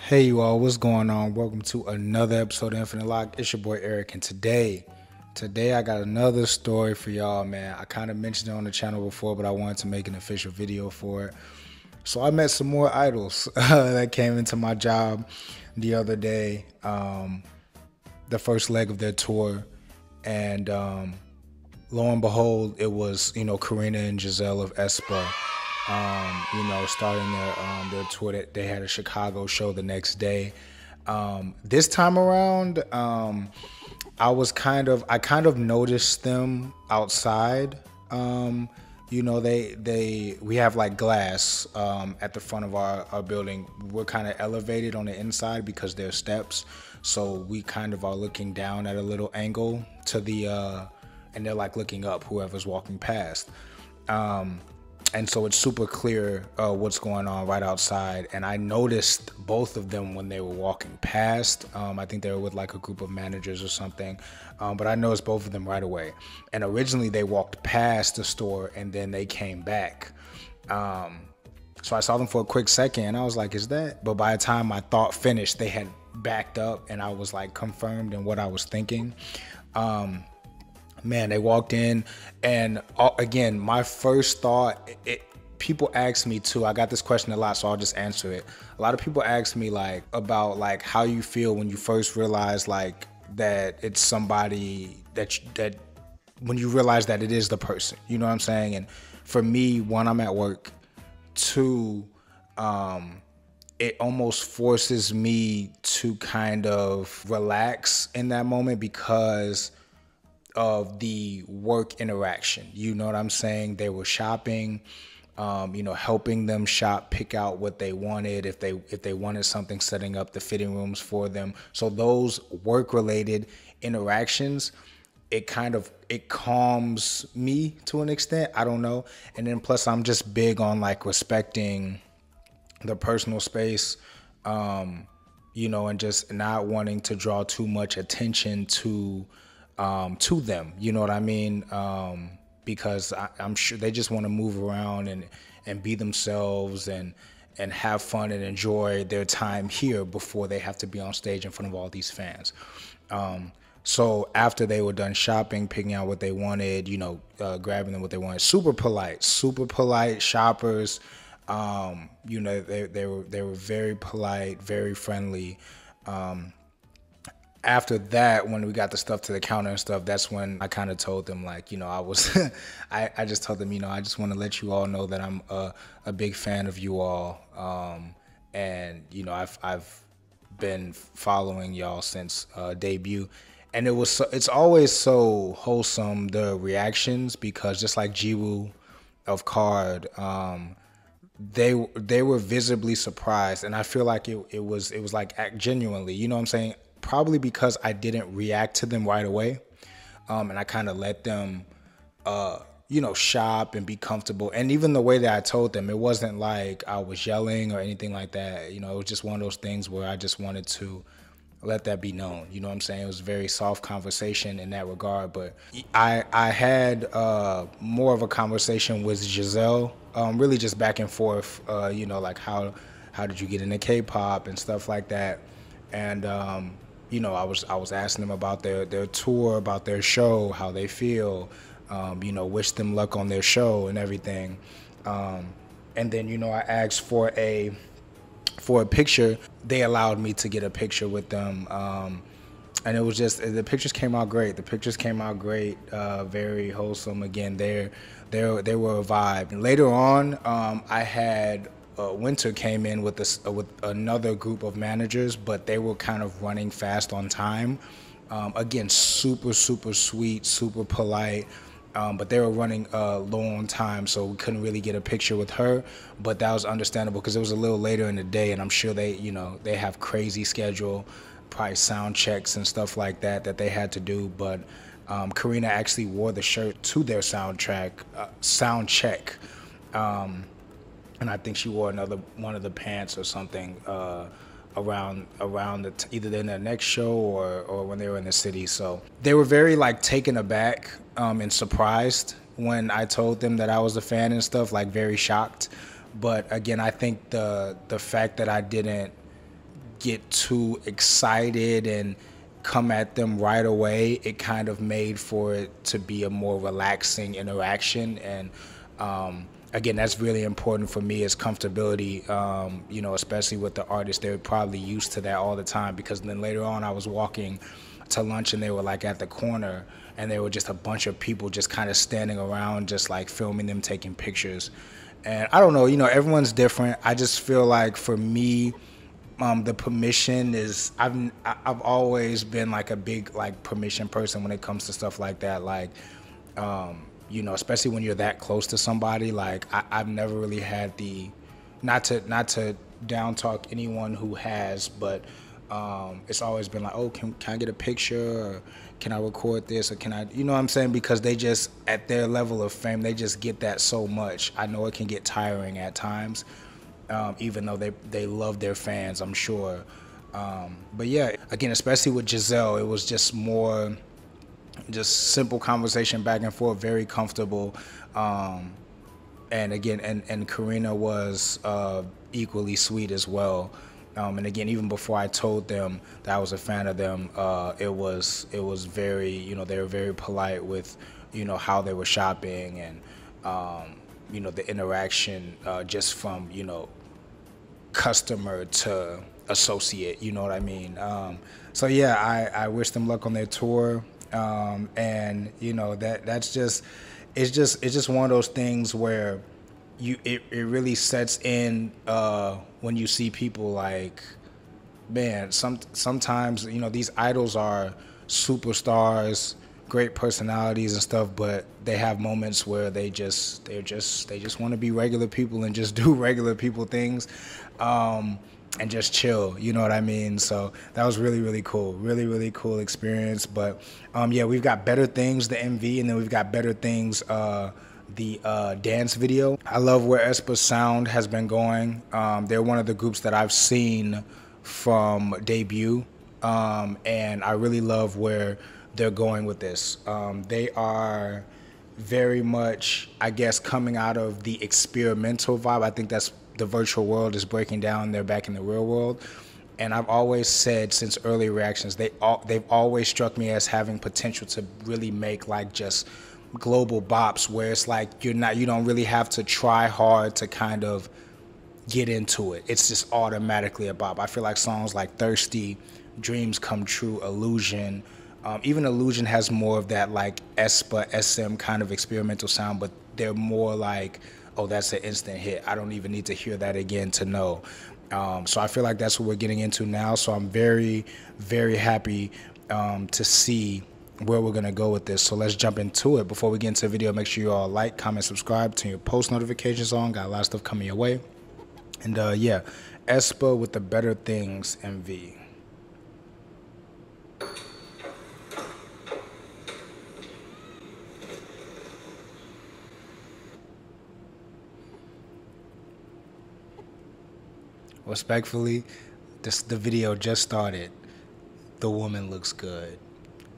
Hey you all, what's going on? Welcome to another episode of Infinite Lock. It's your boy Eric, and today I got another story for y'all, man. I kind of mentioned it on the channel before, but I wanted to make an official video for it. So I met some more idols that came into my job the other day, the first leg of their tour, and lo and behold, it was Karina and Giselle of Aespa. Starting their tour. That they had a Chicago show the next day. This time around, I kind of noticed them outside. We have like glass at the front of our building. We're kind of elevated on the inside because there's steps, so we kind of are looking down at a little angle to the and they're like looking up, whoever's walking past. And so it's super clear what's going on right outside. And I noticed both of them when they were walking past. I think they were with like a group of managers or something. But I noticed both of them right away. And originally they walked past the store and then they came back. So I saw them for a quick second and I was like, is that? But by the time my thought finished, they had backed up and I was like confirmed in what I was thinking. Man, they walked in, and again, my first thought, people ask me too, I got this question a lot, so I'll just answer it. A lot of people ask me like about like how you feel when you first realize like that it's somebody that when you realize that it is the person, you know what I'm saying? And for me, one, I'm at work. Two, it almost forces me to kind of relax in that moment because of the work interaction. You know what I'm saying? They were shopping, helping them shop, pick out what they wanted. If they wanted something, setting up the fitting rooms for them. So those work related interactions, it calms me to an extent. I don't know. And then plus I'm just big on like respecting the personal space, and just not wanting to draw too much attention to them, you know what I mean? Because I'm sure they just want to move around and be themselves and have fun and enjoy their time here before they have to be on stage in front of all these fans. So after they were done shopping, picking out what they wanted, grabbing them what they wanted, super polite shoppers. They were very polite, very friendly. After that, when we got the stuff to the counter and stuff, that's when I kind of told them, like, I just told them, I just want to let you all know that I'm a big fan of you all. And I've been following y'all since debut. And it's always so wholesome, the reactions, because just like Jiwoo of Card, they were visibly surprised. And I feel like it was like genuinely, you know what I'm saying? Probably because I didn't react to them right away. And I kind of let them, shop and be comfortable. And even the way that I told them, it wasn't like I was yelling or anything like that. It was just one of those things where I just wanted to let that be known. You know what I'm saying? It was a very soft conversation in that regard. But I had more of a conversation with Giselle, really just back and forth, like how did you get into K-pop and stuff like that. And I was asking them about their tour, about their show, how they feel, wish them luck on their show and everything. And then, I asked for a picture. They allowed me to get a picture with them. And it was just, the pictures came out great. Very wholesome. Again, they were a vibe. And later on, I had Winter came in with another group of managers, but they were kind of running fast on time. Again, super sweet, super polite, but they were running low on time, so we couldn't really get a picture with her. But that was understandable because it was a little later in the day, and I'm sure they have crazy schedule, probably sound checks and stuff like that they had to do. But Karina actually wore the shirt to their sound check. And I think she wore one of the pants or something around either in their next show or when they were in the city. So they were very like taken aback and surprised when I told them that I was a fan and stuff, like very shocked. But again, I think the fact that I didn't get too excited and come at them right away. It kind of made for it to be a more relaxing interaction. And again, that's really important for me, is comfortability, you know, especially with the artists. They're probably used to that all the time, because then later on I was walking to lunch and they were like at the corner and there were just a bunch of people just kind of standing around, just like filming them, taking pictures. And I don't know, you know, everyone's different. I just feel like for me, the permission is, I've always been like a big like permission person when it comes to stuff like that. Like, you know, especially when you're that close to somebody. Like I've never really had the, not to down talk anyone who has, but it's always been like, oh, can I get a picture, or can I record this, or can I, you know what I'm saying? Because they just, at their level of fame, they just get that so much. I know it can get tiring at times, even though they love their fans, I'm sure. But yeah, again, especially with Giselle, it was just more, just simple conversation back and forth, very comfortable. And again, and Karina was equally sweet as well. And again, even before I told them that I was a fan of them, it was very, you know, they were very polite with, you know, how they were shopping, and you know, the interaction, just from, you know, customer to associate, you know what I mean? So yeah, I wish them luck on their tour. And you know, that's just, it's just one of those things where it really sets in when you see people like, man, sometimes, you know, these idols are superstars, great personalities and stuff, but they have moments where they just want to be regular people and just do regular people things, and just chill, you know what I mean? So that was really, really cool. Really, really cool experience. But yeah, we've got Better Things, the MV, and then we've got Better Things, the dance video. I love where Aespa's sound has been going. They're one of the groups that I've seen from debut, and I really love where they're going with this. They are very much, I guess, coming out of the experimental vibe. I think that's, the virtual world is breaking down, they're back in the real world. And I've always said since early reactions, they've always struck me as having potential to really make like just global bops, where it's like you don't really have to try hard to kind of get into it. It's just automatically a bop. I feel like songs like Thirsty, Dreams Come True, Illusion, even Illusion has more of that like Aespa, SM kind of experimental sound, but they're more like, oh, that's an instant hit. I don't even need to hear that again to know. So I feel like that's what we're getting into now. So I'm very, very happy to see where we're gonna go with this. So let's jump into it. Before we get into the video, make sure you all like, comment, subscribe, turn your post notifications on. Got a lot of stuff coming your way. And yeah, Aespa with the Better Things MV. Respectfully, the video just started. The woman looks good.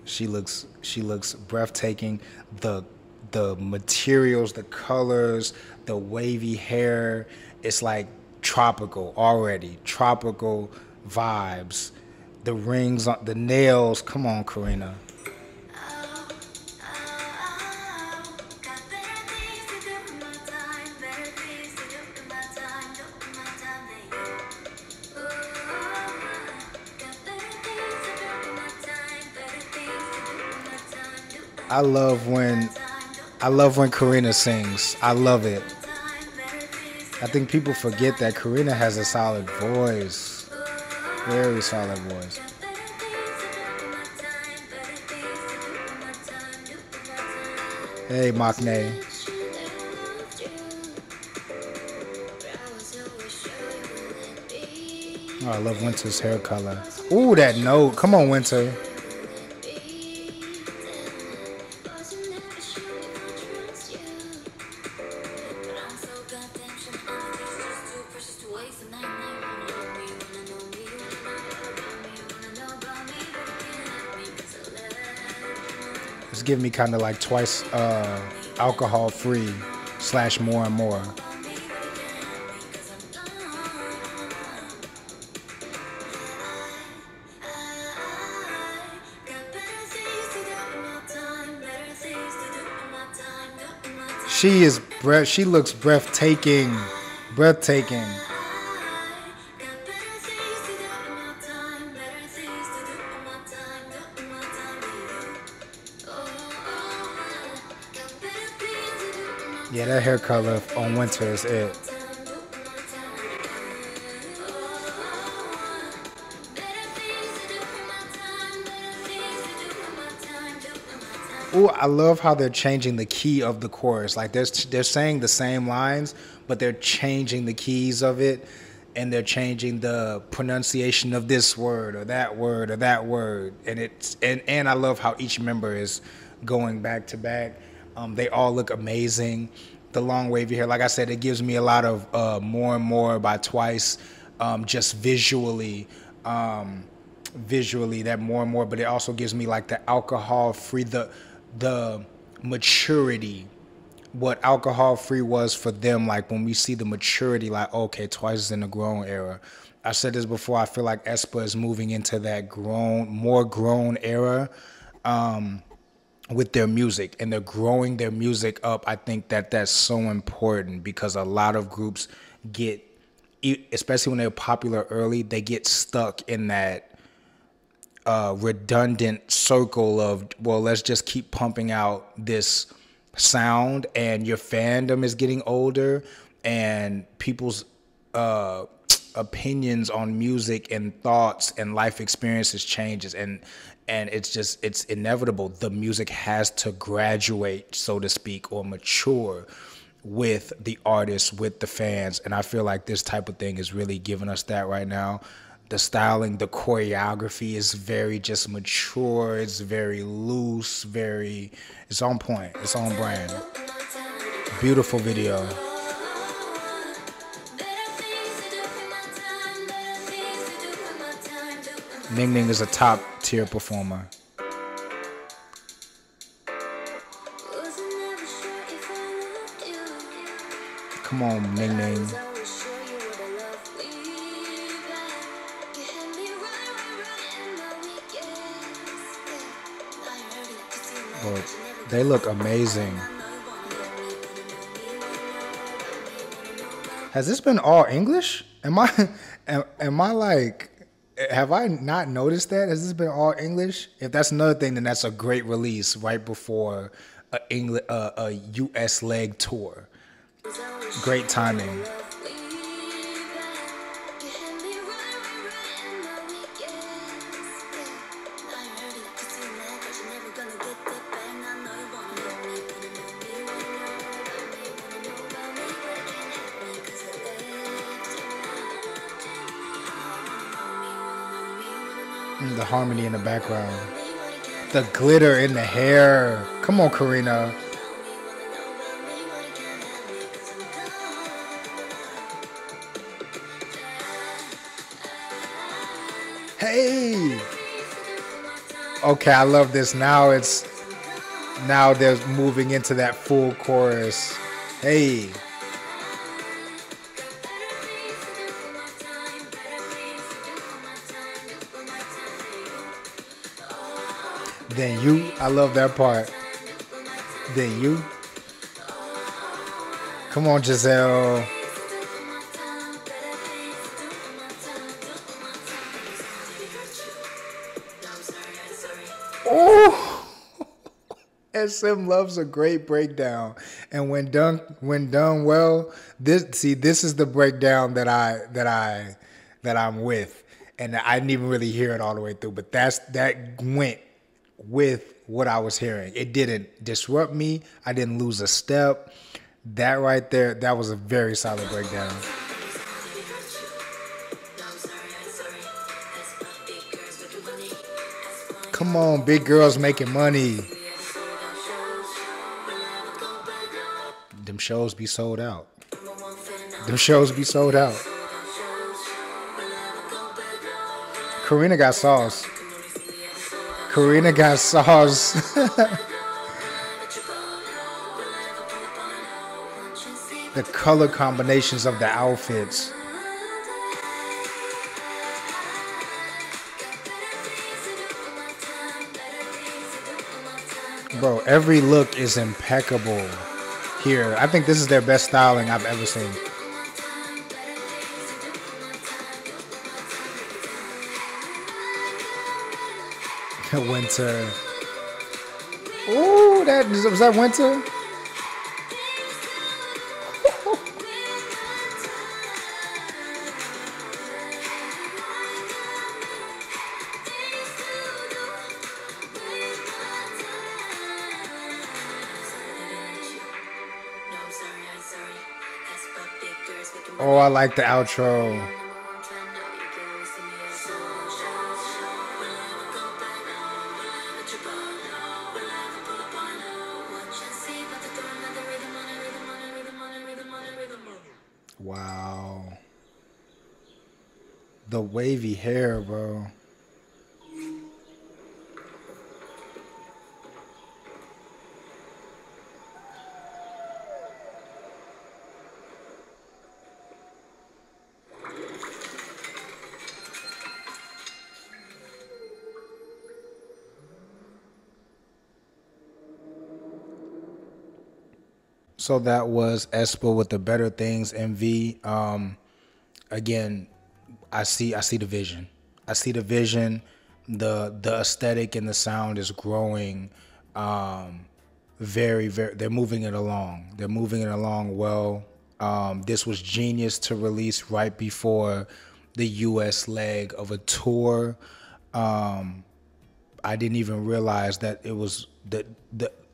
She looks breathtaking. The materials, the colors, the wavy hair, it's like tropical already. Tropical vibes. The rings on the nails. Come on, Karina. I love when Karina sings. I love it. I think people forget that Karina has a solid voice. Very solid voice. Hey, Maknae. Oh, I love Winter's hair color. Ooh, that note. Come on, Winter. It's giving me kind of like Twice alcohol free / More and More. She looks breathtaking. Breathtaking. Yeah, that hair color on Winter is it. Ooh, I love how they're changing the key of the chorus. Like they're saying the same lines, but they're changing the keys of it, and they're changing the pronunciation of this word or that word or that word. And I love how each member is going back to back. They all look amazing. The long wavy hair, like I said, it gives me a lot of More and More by Twice, just visually. Visually, that More and More, but it also gives me like the alcohol free, the maturity, what alcohol free was for them. Like when we see the maturity, like, okay, Twice is in the grown era. I said this before, I feel like Aespa is moving into that more grown era with their music, and they're growing their music up. I think that that's so important, because a lot of groups get, especially when they're popular early, they get stuck in that redundant circle of, well, let's just keep pumping out this sound, and your fandom is getting older, and people's opinions on music and thoughts and life experiences changes, and it's inevitable. The music has to graduate, so to speak, or mature with the artists, with the fans, and I feel like this type of thing is really giving us that right now. The styling, the choreography is very just mature. It's very loose, it's on point. It's on brand. Beautiful video. Ning Ning is a top tier performer. Come on, Ning Ning. But they look amazing. Has this been all English? Am I like, have I not noticed that? Has this been all English? If that's another thing, then that's a great release right before a US leg tour. Great timing. The harmony in the background. The glitter in the hair. Come on, Karina. Hey. Okay, I love this. Now they're moving into that full chorus. Hey. Then you, I love that part. Then you. Come on, Giselle. Oh, SM loves a great breakdown, and when done well, this is the breakdown that I'm with, and I didn't even really hear it all the way through, but that went with what I was hearing. It didn't disrupt me. I didn't lose a step. That right there, that was a very solid breakdown. Come on, big girls making money. Them shows be sold out. Them shows be sold out. Karina got sauce. Karina got sauce. The color combinations of the outfits. Bro, every look is impeccable. here. I think this is their best styling I've ever seen. Winter. Ooh, was that Winter? Oh, I like the outro. Wow. The wavy hair, bro. So that was Aespa with the Better Things MV. Again, I see the vision. I see the vision. The aesthetic and the sound is growing. Very. They're moving it along. They're moving it along well. This was genius to release right before the U.S. leg of a tour. I didn't even realize that it was the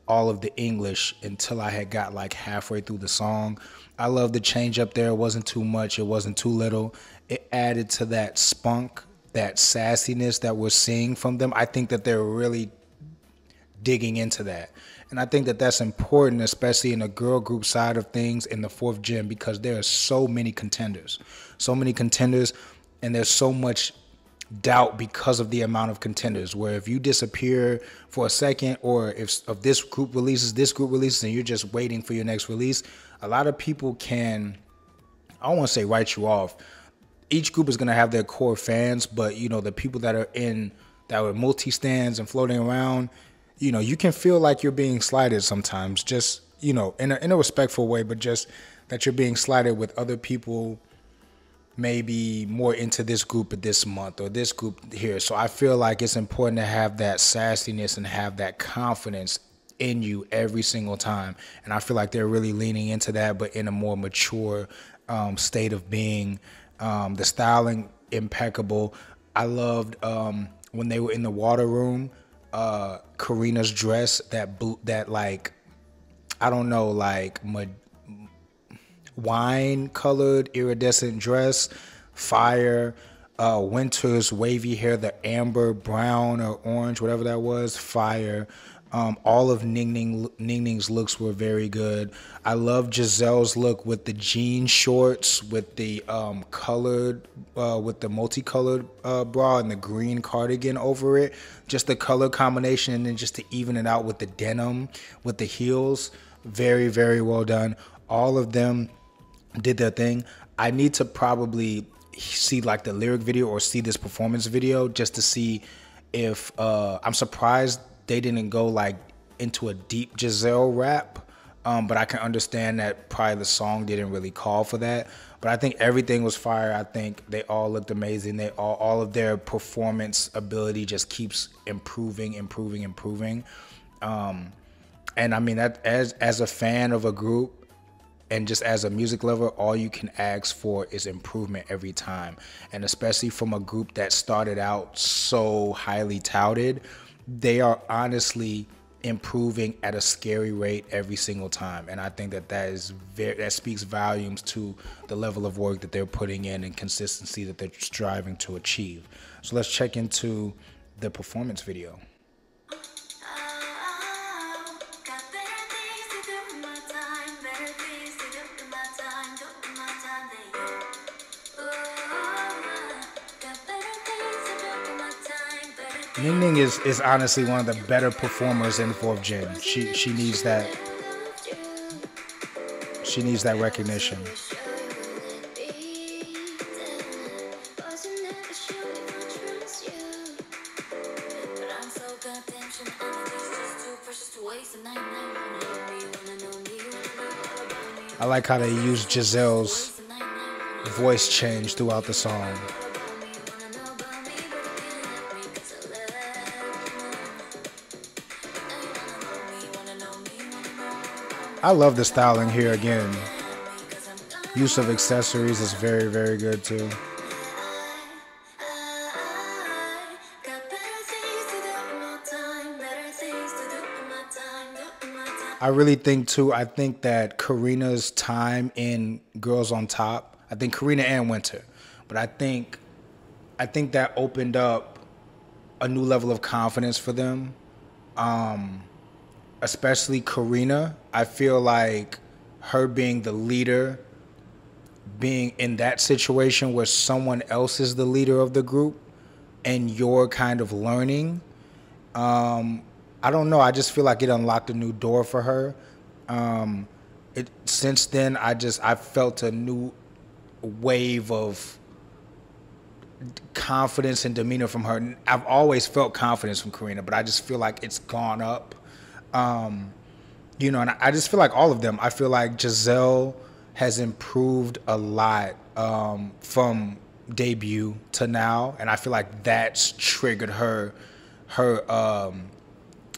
all of the English until I had got like halfway through the song. I love the change up there. It wasn't too much. It wasn't too little. It added to that spunk, that sassiness that we're seeing from them. I think that they're really digging into that. And I think that that's important, especially in the girl group side of things in the fourth gen, because there are so many contenders, and there's so much doubt because of the amount of contenders, where if you disappear for a second, or if this group releases, and you're just waiting for your next release, a lot of people can, I don't want to say write you off. Each group is going to have their core fans, but you know, the people that are multi-stands and floating around, you know, you can feel like you're being slighted sometimes, just, you know, in a respectful way, but just that you're being slighted with other people maybe more into this group of this month or this group here. So I feel like it's important to have that sassiness and have that confidence in you every single time. And I feel like they're really leaning into that, but in a more mature state of being. The styling, impeccable. I loved when they were in the water room, Karina's dress, that like, I don't know, like wine colored iridescent dress, fire. Winter's wavy hair, the amber brown or orange, whatever that was, fire. All of Ning's looks were very good. I love Giselle's look with the jean shorts, with the colored, with the multicolored bra and the green cardigan over it. Just the color combination, and then just to even it out with the denim, with the heels. Very, very well done. All of them did their thing. I need to probably see like the lyric video or see this performance video just to see if I'm surprised they didn't go like into a deep Giselle rap, but I can understand that probably the song didn't really call for that. But I think everything was fire. I think they all looked amazing. They all of their performance ability just keeps improving. And I mean, that as a fan of a group and just as a music lover, all you can ask for is improvement every time. And especially from a group that started out so highly touted, they are honestly improving at a scary rate every single time. And I think that speaks volumes to the level of work that they're putting in and consistency that they're striving to achieve. So let's check into the performance video. Ning is honestly one of the better performers in 4th Gen. She needs that. She needs that recognition. I like how they use Giselle's voice change throughout the song. I love the styling here again. Use of accessories is very, very good too. I really think too, I think that Karina's time in Girls on Top, I think Karina and Winter, but I think that opened up a new level of confidence for them. Especially Karina, I feel like her being the leader, being in that situation where someone else is the leader of the group and you're kind of learning, I don't know, I just feel like it unlocked a new door for her. Since then, I felt a new wave of confidence and demeanor from her. I've always felt confidence from Karina, but I just feel like it's gone up. You know, and I just feel like all of them. I feel like Giselle has improved a lot from debut to now, and I feel like that's triggered her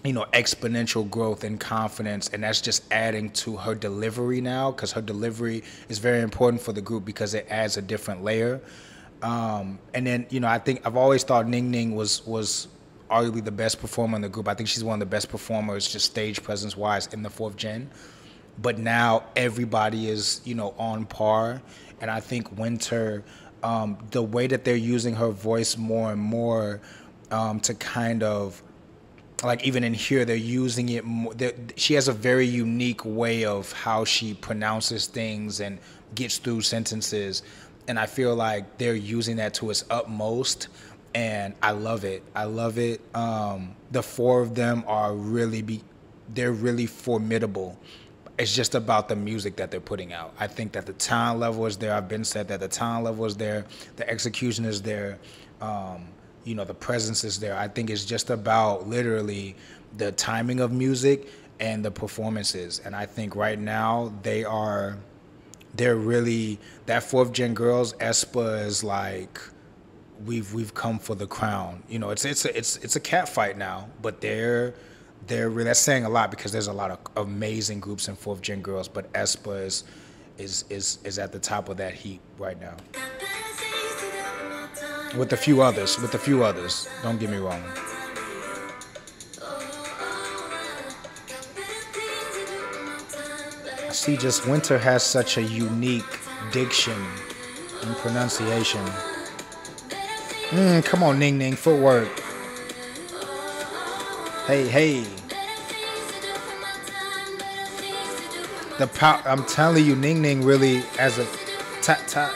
you know, exponential growth and confidence, and that's just adding to her delivery now, because her delivery is very important for the group because it adds a different layer. And then, you know, I think I've always thought Ning Ning was arguably the best performer in the group. I think she's one of the best performers, just stage presence wise, in the 4th gen. But now everybody is, you know, on par, and I think Winter, the way that they're using her voice more and more to kind of, like, even in here, they're using it more. She has a very unique way of how she pronounces things and gets through sentences, and I feel like they're using that to its utmost, and I love it. I love it. The 4 of them are they're really formidable. It's just about the music that they're putting out. I think that the talent level is there. I've been said that the talent level is there. The execution is there. You know, the presence is there. I think it's just about literally the timing of music and the performances. And I think right now they're really, that 4th gen girls, Aespa is like, we've come for the crown. You know, it's a cat fight now, but they're really, that's saying a lot because there's a lot of amazing groups in 4th gen girls, but Aespa is at the top of that heap right now. With a few others, don't get me wrong. I see just Winter has such a unique diction and pronunciation. Come on, Ning Ning, footwork. Hey. I'm telling you, Ning Ning really, as a tap,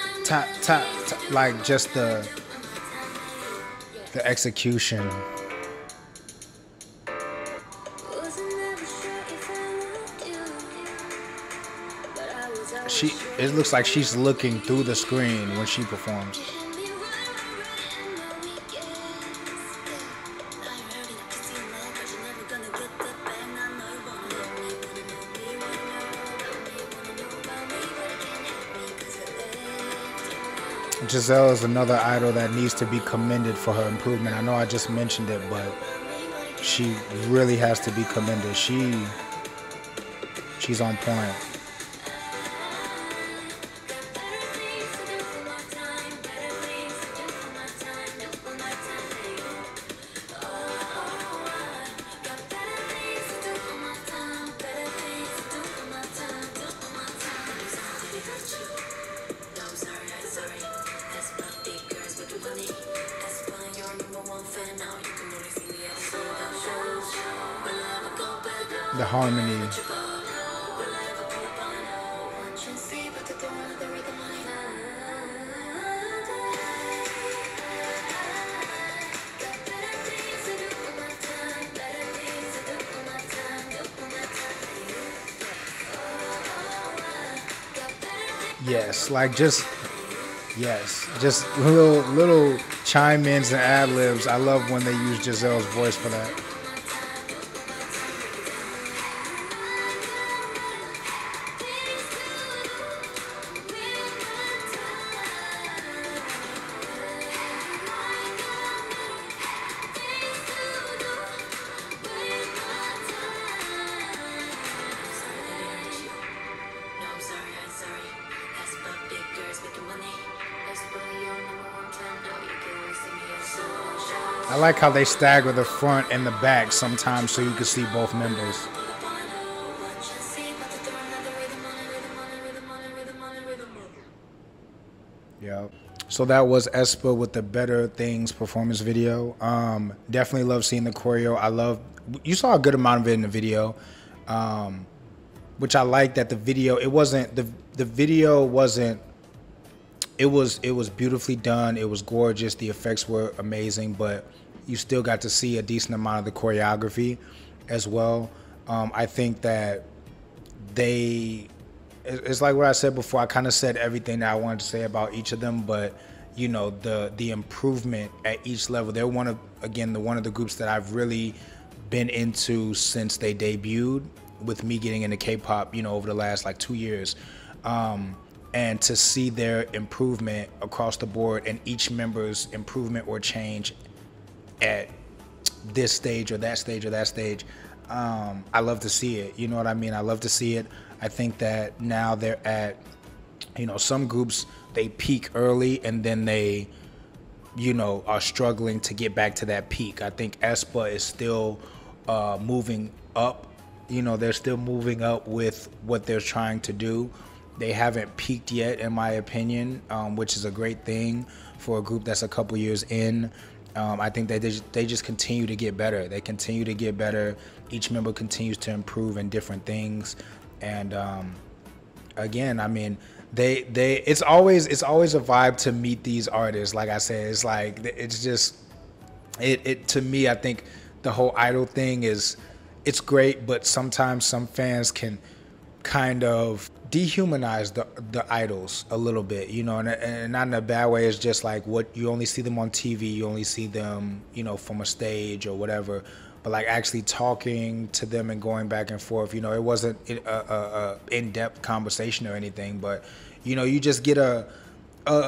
like just the execution. It looks like she's looking through the screen when she performs. Giselle is another idol that needs to be commended for her improvement. I know I just mentioned it, but she really has to be commended. She's on point. The harmony. Yes, like just little chime-ins and ad-libs. I love when they use Giselle's voice for that. I like how they stagger the front and the back sometimes so you can see both members. Yeah. So that was Aespa with the Better Things performance video. Definitely love seeing the choreo. You saw a good amount of it in the video, which I like that the video, it wasn't, the video wasn't, it was beautifully done. It was gorgeous. The effects were amazing, but you still got to see a decent amount of the choreography as well. I think that it's like what I said before. I kind of said everything that I wanted to say about each of them, but you know, the improvement at each level. They're one of the groups that I've really been into since they debuted, with me getting into K-pop, you know, over the last like 2 years. And to see their improvement across the board and each member's improvement or change at this stage or that stage or that stage, I love to see it. You know what I mean? I love to see it. I think that now they're at, you know, some groups, they peak early and then they, you know, are struggling to get back to that peak. I think Aespa is still moving up. You know, they're still moving up with what they're trying to do. They haven't peaked yet, in my opinion, which is a great thing for a group that's a couple years in. I think they just continue to get better. They continue to get better. Each member continues to improve in different things. And again, I mean, it's always a vibe to meet these artists. Like I said, it's like, it's just, it to me, I think the whole idol thing it's great, but sometimes some fans can kind of dehumanize the idols a little bit, you know, and not in a bad way. It's just like, what, you only see them on TV, you only see them, you know, from a stage or whatever, but like actually talking to them and going back and forth, you know, it wasn't a in-depth conversation or anything, but you know, you just get a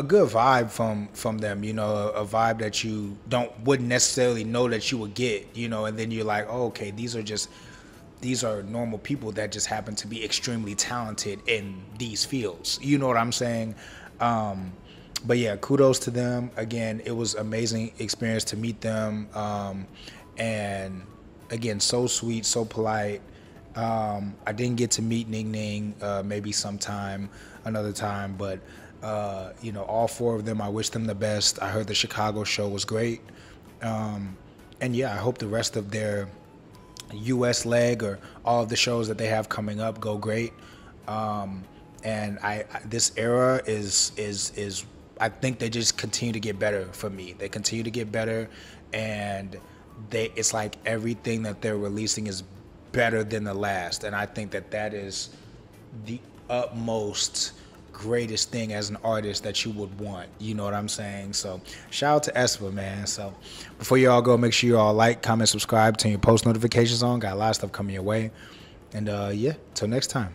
good vibe from them, you know, a vibe that you wouldn't necessarily know that you would get, you know, and then you're like, oh, okay, these are normal people that just happen to be extremely talented in these fields. You know what I'm saying? But yeah, kudos to them. Again, it was amazing experience to meet them. And again, so sweet, so polite. I didn't get to meet Ning Ning, maybe another time, but you know, all four of them, I wish them the best. I heard the Chicago show was great. And yeah, I hope the rest of their US leg or all of the shows that they have coming up go great. And this era is I think they just continue to get better for me. They continue to get better, and it's like everything that they're releasing is better than the last. And I think that is the utmost greatest thing as an artist that you would want. You know what I'm saying? So shout out to Aespa, man. So before you all go, make sure you all like, comment, subscribe, turn your post notifications on. Got a lot of stuff coming your way. And yeah, till next time.